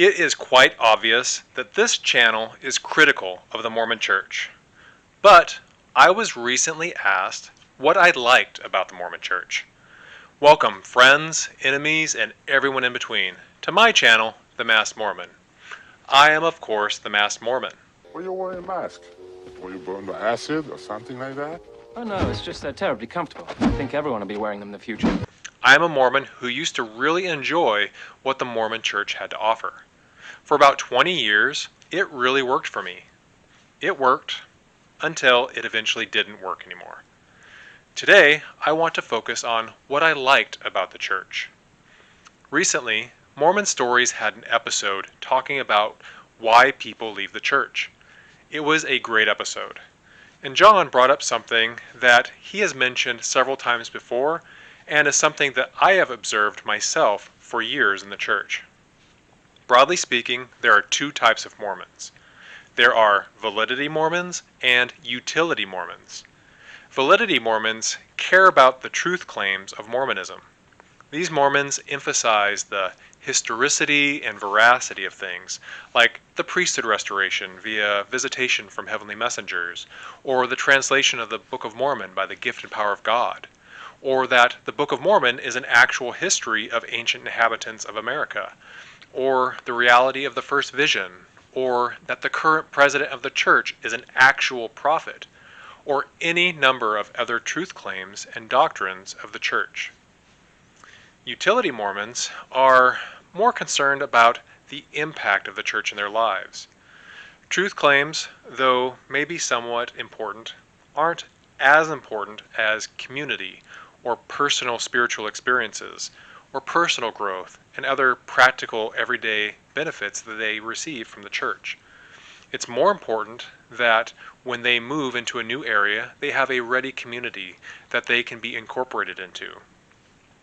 It is quite obvious that this channel is critical of the Mormon Church. But I was recently asked what I liked about the Mormon Church. Welcome, friends, enemies, and everyone in between, to my channel, The Masked Mormon. I am, of course, the Masked Mormon. Why are you wearing a mask? Were you burned by acid or something like that? Oh no, it's just they're terribly comfortable. I think everyone will be wearing them in the future. I am a Mormon who used to really enjoy what the Mormon Church had to offer. For about 20 years, it really worked for me. It worked until it eventually didn't work anymore. Today, I want to focus on what I liked about the church. Recently, Mormon Stories had an episode talking about why people leave the church. It was a great episode. And John brought up something that he has mentioned several times before, and is something that I have observed myself for years in the church. Broadly speaking, there are two types of Mormons. There are validity Mormons and utility Mormons. Validity Mormons care about the truth claims of Mormonism. These Mormons emphasize the historicity and veracity of things, like the priesthood restoration via visitation from heavenly messengers, or the translation of the Book of Mormon by the gift and power of God, or that the Book of Mormon is an actual history of ancient inhabitants of America, or the reality of the first vision, or that the current president of the church is an actual prophet, or any number of other truth claims and doctrines of the church. Utility Mormons are more concerned about the impact of the church in their lives. Truth claims, though maybe somewhat important, aren't as important as community or personal spiritual experiences or personal growth and other practical everyday benefits that they receive from the church. It's more important that when they move into a new area, they have a ready community that they can be incorporated into.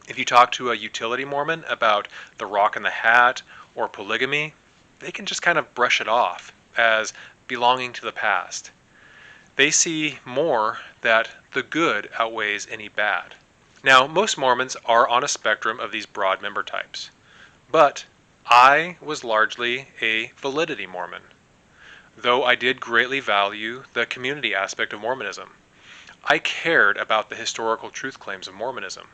If you talk to a utility Mormon about the rock and the hat or polygamy, they can just kind of brush it off as belonging to the past. They see more that the good outweighs any bad. Now, most Mormons are on a spectrum of these broad member types, but I was largely a validity Mormon, though I did greatly value the community aspect of Mormonism. I cared about the historical truth claims of Mormonism.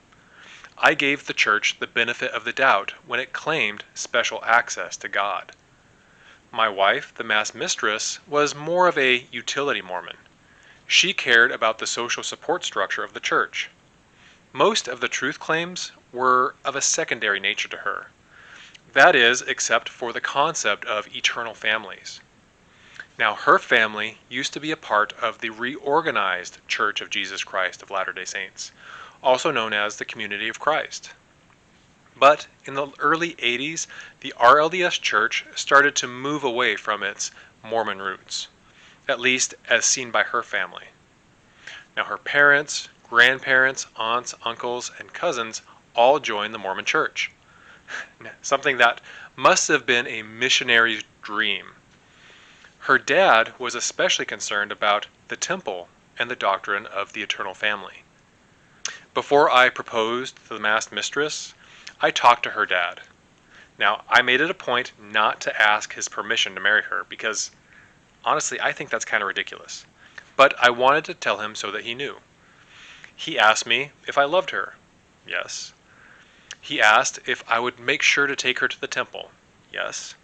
I gave the church the benefit of the doubt when it claimed special access to God. My wife, the Mass Mistress, was more of a utility Mormon. She cared about the social support structure of the church. Most of the truth claims were of a secondary nature to her. That is, except for the concept of eternal families. Now, her family used to be a part of the reorganized Church of Jesus Christ of Latter-day Saints, also known as the Community of Christ. But in the early 80s, the RLDS Church started to move away from its Mormon roots, at least as seen by her family. Now, her parents, grandparents, aunts, uncles, and cousins all joined the Mormon Church, something that must have been a missionary's dream. Her dad was especially concerned about the temple and the doctrine of the eternal family. Before I proposed to the Mass Mistress, I talked to her dad. Now, I made it a point not to ask his permission to marry her because, honestly, I think that's kind of ridiculous. But I wanted to tell him so that he knew. He asked me if I loved her. Yes. He asked if I would make sure to take her to the temple. Yes.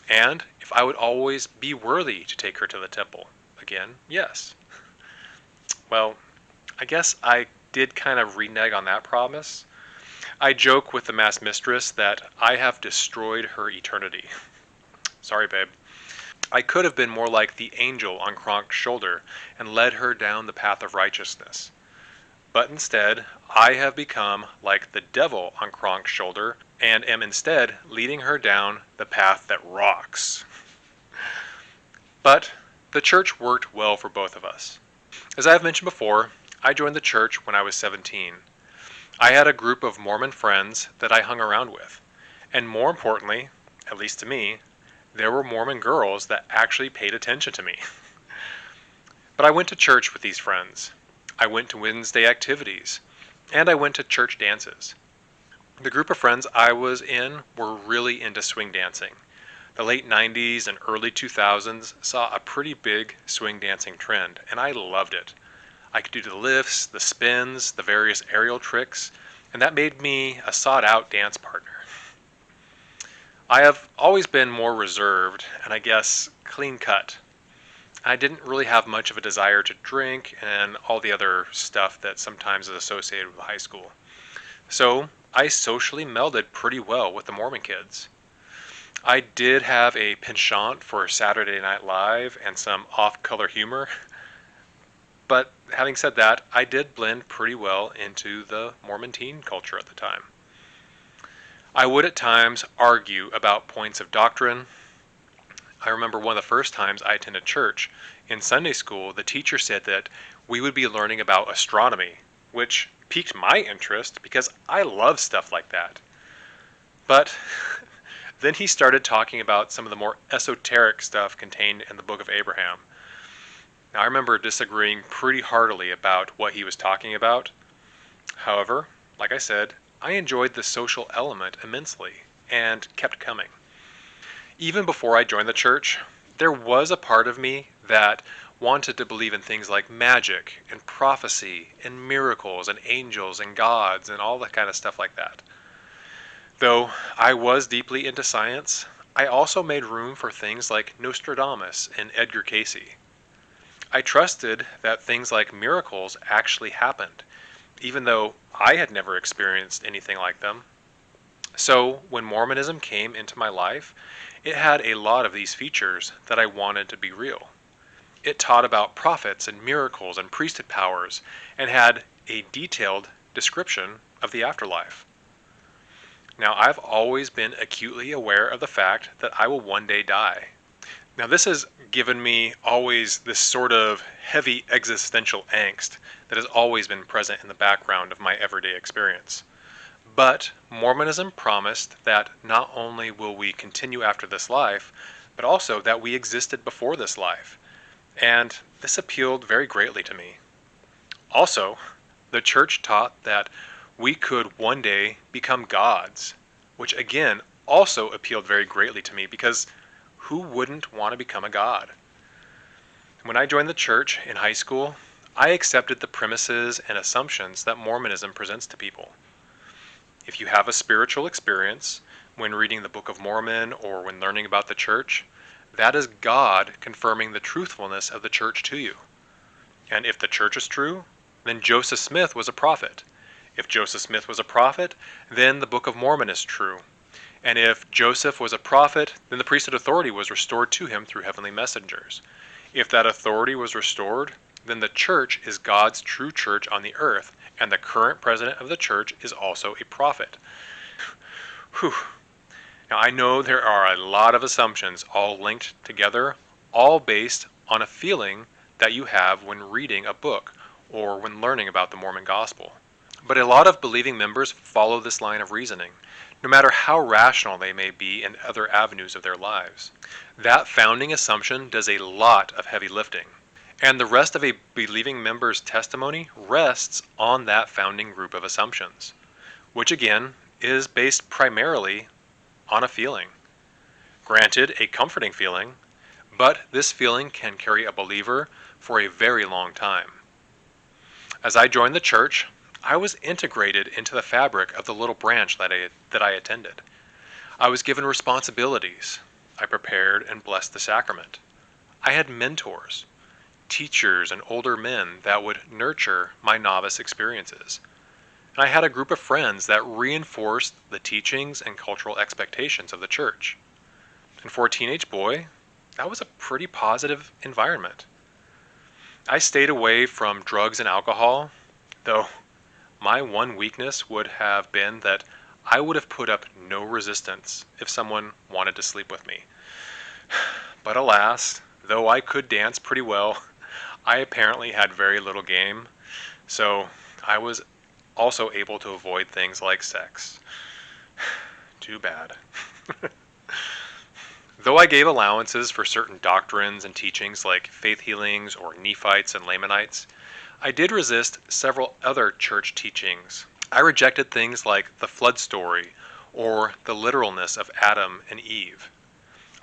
And if I would always be worthy to take her to the temple. Again, yes. Well, I guess I did kind of renege on that promise. I joke with the Mass Mistress that I have destroyed her eternity. Sorry, babe. I could have been more like the angel on Kronk's shoulder and led her down the path of righteousness. But instead, I have become like the devil on Kronk's shoulder and am instead leading her down the path that rocks. But the church worked well for both of us. As I have mentioned before, I joined the church when I was 17. I had a group of Mormon friends that I hung around with, and more importantly, at least to me, there were Mormon girls that actually paid attention to me. But I went to church with these friends. I went to Wednesday activities, and I went to church dances. The group of friends I was in were really into swing dancing. The late 90s and early 2000s saw a pretty big swing dancing trend, and I loved it. I could do the lifts, the spins, the various aerial tricks, and that made me a sought-out dance partner. I have always been more reserved and I guess clean-cut. I didn't really have much of a desire to drink and all the other stuff that sometimes is associated with high school. So I socially melded pretty well with the Mormon kids. I did have a penchant for Saturday Night Live and some off-color humor, but having said that, I did blend pretty well into the Mormon teen culture at the time. I would at times argue about points of doctrine. I remember one of the first times I attended church. In Sunday school, the teacher said that we would be learning about astronomy, which piqued my interest because I love stuff like that. But then he started talking about some of the more esoteric stuff contained in the Book of Abraham. Now, I remember disagreeing pretty heartily about what he was talking about. However, like I said, I enjoyed the social element immensely and kept coming. Even before I joined the church, there was a part of me that wanted to believe in things like magic and prophecy and miracles and angels and gods and all that kind of stuff like that. Though I was deeply into science, I also made room for things like Nostradamus and Edgar Cayce. I trusted that things like miracles actually happened, even though I had never experienced anything like them. So when Mormonism came into my life, it had a lot of these features that I wanted to be real. It taught about prophets and miracles and priesthood powers and had a detailed description of the afterlife. Now, I've always been acutely aware of the fact that I will one day die. Now, this has given me always this sort of heavy existential angst that has always been present in the background of my everyday experience. But Mormonism promised that not only will we continue after this life, but also that we existed before this life. And this appealed very greatly to me. Also, the church taught that we could one day become gods, which again also appealed very greatly to me because who wouldn't want to become a god? When I joined the church in high school, I accepted the premises and assumptions that Mormonism presents to people. If you have a spiritual experience when reading the Book of Mormon or when learning about the church, that is God confirming the truthfulness of the church to you. And if the church is true, then Joseph Smith was a prophet. If Joseph Smith was a prophet, then the Book of Mormon is true. And if Joseph was a prophet, then the priesthood authority was restored to him through heavenly messengers. If that authority was restored, then the church is God's true church on the earth, and the current president of the church is also a prophet. Whew. Now, I know there are a lot of assumptions all linked together, all based on a feeling that you have when reading a book or when learning about the Mormon gospel. But a lot of believing members follow this line of reasoning, no matter how rational they may be in other avenues of their lives. That founding assumption does a lot of heavy lifting, and the rest of a believing member's testimony rests on that founding group of assumptions, which again is based primarily on a feeling. Granted, a comforting feeling, but this feeling can carry a believer for a very long time. As I joined the church, I was integrated into the fabric of the little branch that I attended. I was given responsibilities. I prepared and blessed the sacrament. I had mentors, teachers, and older men that would nurture my novice experiences. And I had a group of friends that reinforced the teachings and cultural expectations of the church. And for a teenage boy, that was a pretty positive environment. I stayed away from drugs and alcohol, though my one weakness would have been that I would have put up no resistance if someone wanted to sleep with me. But alas, though I could dance pretty well, I apparently had very little game, so I was also able to avoid things like sex. Too bad. Though I gave allowances for certain doctrines and teachings like faith healings or Nephites and Lamanites, I did resist several other church teachings. I rejected things like the flood story or the literalness of Adam and Eve.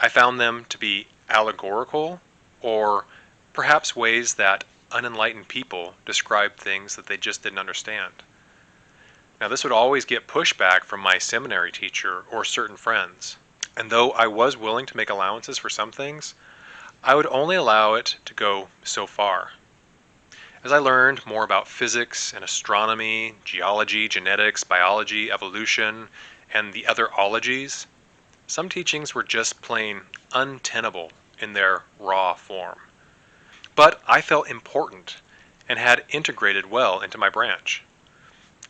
I found them to be allegorical, or perhaps ways that unenlightened people describe things that they just didn't understand. Now, this would always get pushback from my seminary teacher or certain friends, and though I was willing to make allowances for some things, I would only allow it to go so far. As I learned more about physics and astronomy, geology, genetics, biology, evolution, and the other ologies, some teachings were just plain untenable in their raw form. But I felt important and had integrated well into my branch.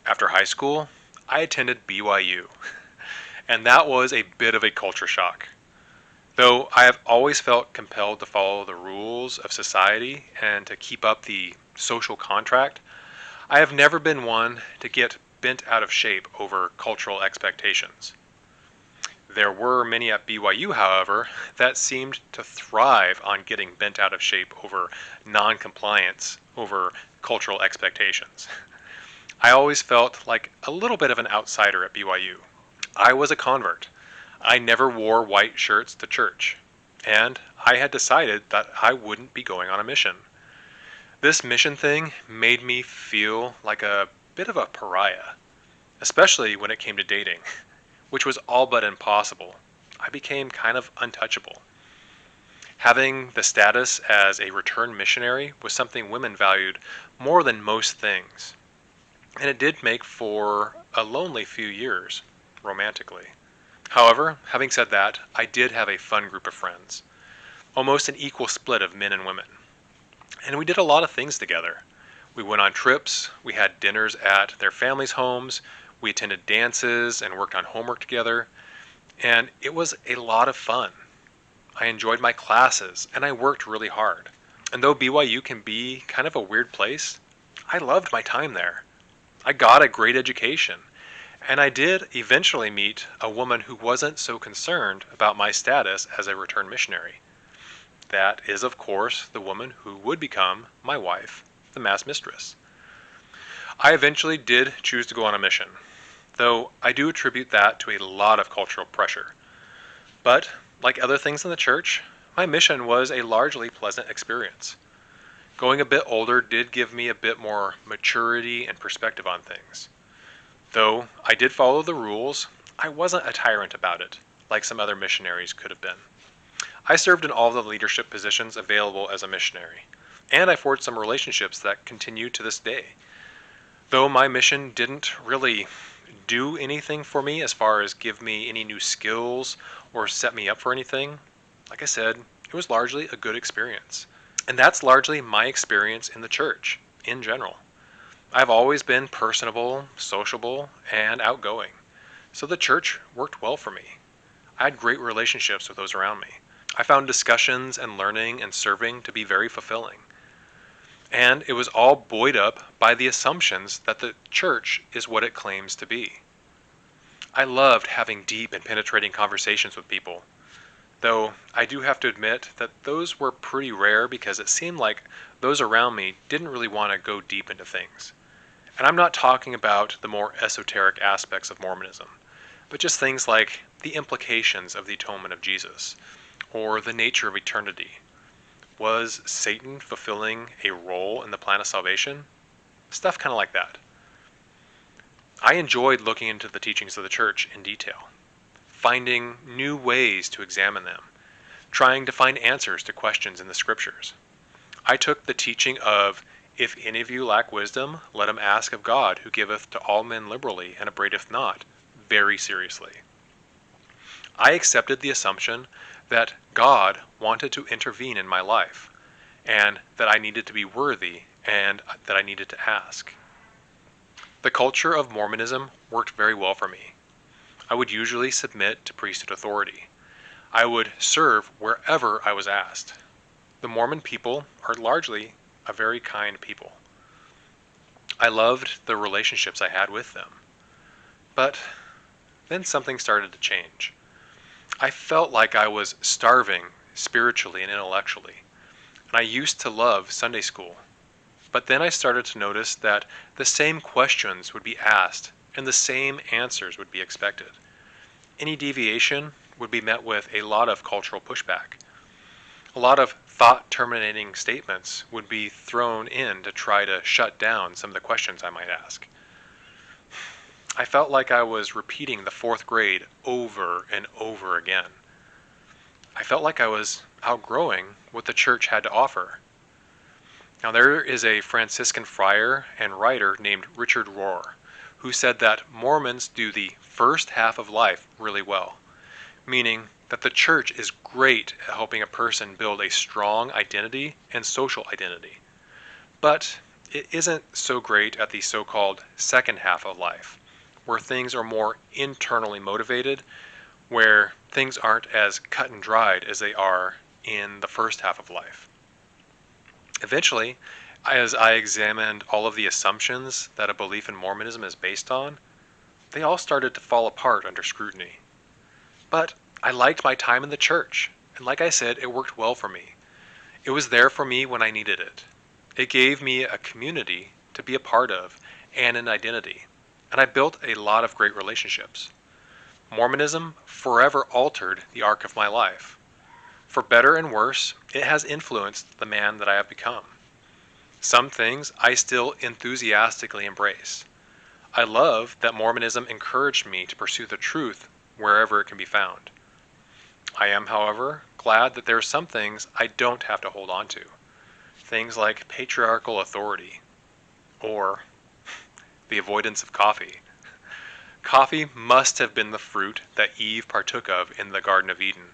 After high school, I attended BYU, and that was a bit of a culture shock. Though I have always felt compelled to follow the rules of society and to keep up the social contract, I have never been one to get bent out of shape over cultural expectations. There were many at BYU, however, that seemed to thrive on getting bent out of shape over non-compliance, over cultural expectations. I always felt like a little bit of an outsider at BYU. I was a convert. I never wore white shirts to church, and I had decided that I wouldn't be going on a mission. This mission thing made me feel like a bit of a pariah, especially when it came to dating, which was all but impossible. I became kind of untouchable. Having the status as a returned missionary was something women valued more than most things, and it did make for a lonely few years, romantically. However, having said that, I did have a fun group of friends, almost an equal split of men and women. And we did a lot of things together. We went on trips, we had dinners at their families' homes, we attended dances and worked on homework together, and it was a lot of fun. I enjoyed my classes, and I worked really hard. And though BYU can be kind of a weird place, I loved my time there. I got a great education, and I did eventually meet a woman who wasn't so concerned about my status as a returned missionary. That is, of course, the woman who would become my wife, the mass mistress. I eventually did choose to go on a mission, though I do attribute that to a lot of cultural pressure. But, like other things in the church, my mission was a largely pleasant experience. Going a bit older did give me a bit more maturity and perspective on things. Though I did follow the rules, I wasn't a tyrant about it, like some other missionaries could have been. I served in all the leadership positions available as a missionary, and I forged some relationships that continue to this day. Though my mission didn't really do anything for me as far as give me any new skills or set me up for anything, like I said, it was largely a good experience. And that's largely my experience in the church, in general. I've always been personable, sociable, and outgoing, so the church worked well for me. I had great relationships with those around me. I found discussions and learning and serving to be very fulfilling. And it was all buoyed up by the assumptions that the church is what it claims to be. I loved having deep and penetrating conversations with people, though I do have to admit that those were pretty rare because it seemed like those around me didn't really want to go deep into things. And I'm not talking about the more esoteric aspects of Mormonism, but just things like the implications of the atonement of Jesus, or the nature of eternity. Was Satan fulfilling a role in the plan of salvation? Stuff kind of like that. I enjoyed looking into the teachings of the church in detail, finding new ways to examine them, trying to find answers to questions in the scriptures. I took the teaching of, "If any of you lack wisdom, let him ask of God, who giveth to all men liberally and upbraideth not," very seriously. I accepted the assumption that God wanted to intervene in my life, and that I needed to be worthy, and that I needed to ask. The culture of Mormonism worked very well for me. I would usually submit to priesthood authority. I would serve wherever I was asked. The Mormon people are largely a very kind people. I loved the relationships I had with them. But then something started to change. I felt like I was starving spiritually and intellectually, and I used to love Sunday school. But then I started to notice that the same questions would be asked and the same answers would be expected. Any deviation would be met with a lot of cultural pushback. A lot of thought-terminating statements would be thrown in to try to shut down some of the questions I might ask. I felt like I was repeating the fourth grade over and over again. I felt like I was outgrowing what the church had to offer. Now, there is a Franciscan friar and writer named Richard Rohr who said that Mormons do the first half of life really well, meaning that the church is great at helping a person build a strong identity and social identity. But it isn't so great at the so-called second half of life, where things are more internally motivated, where things aren't as cut and dried as they are in the first half of life. Eventually, as I examined all of the assumptions that a belief in Mormonism is based on, they all started to fall apart under scrutiny. But I liked my time in the church, and like I said, it worked well for me. It was there for me when I needed it. It gave me a community to be a part of and an identity, and I built a lot of great relationships. Mormonism forever altered the arc of my life. For better and worse, it has influenced the man that I have become. Some things I still enthusiastically embrace. I love that Mormonism encouraged me to pursue the truth wherever it can be found. I am, however, glad that there are some things I don't have to hold on to. Things like patriarchal authority, or the avoidance of coffee. Coffee must have been the fruit that Eve partook of in the Garden of Eden,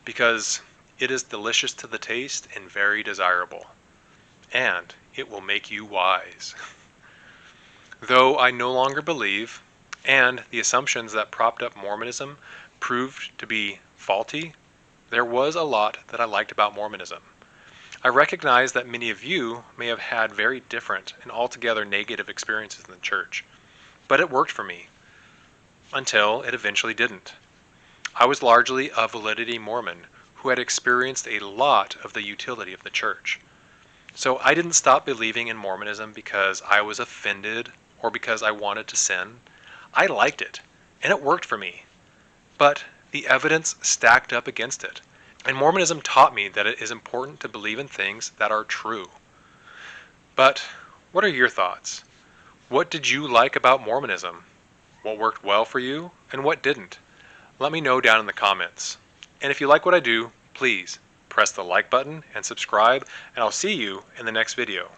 because it is delicious to the taste and very desirable. And it will make you wise. Though I no longer believe, and the assumptions that propped up Mormonism proved to be faulty, there was a lot that I liked about Mormonism. I recognize that many of you may have had very different and altogether negative experiences in the church, but it worked for me, until it eventually didn't. I was largely a validity Mormon who had experienced a lot of the utility of the church. So I didn't stop believing in Mormonism because I was offended or because I wanted to sin. I liked it, and it worked for me. But the evidence stacked up against it, and Mormonism taught me that it is important to believe in things that are true. But what are your thoughts? What did you like about Mormonism? What worked well for you, and what didn't? Let me know down in the comments. And if you like what I do, please press the like button and subscribe, and I'll see you in the next video.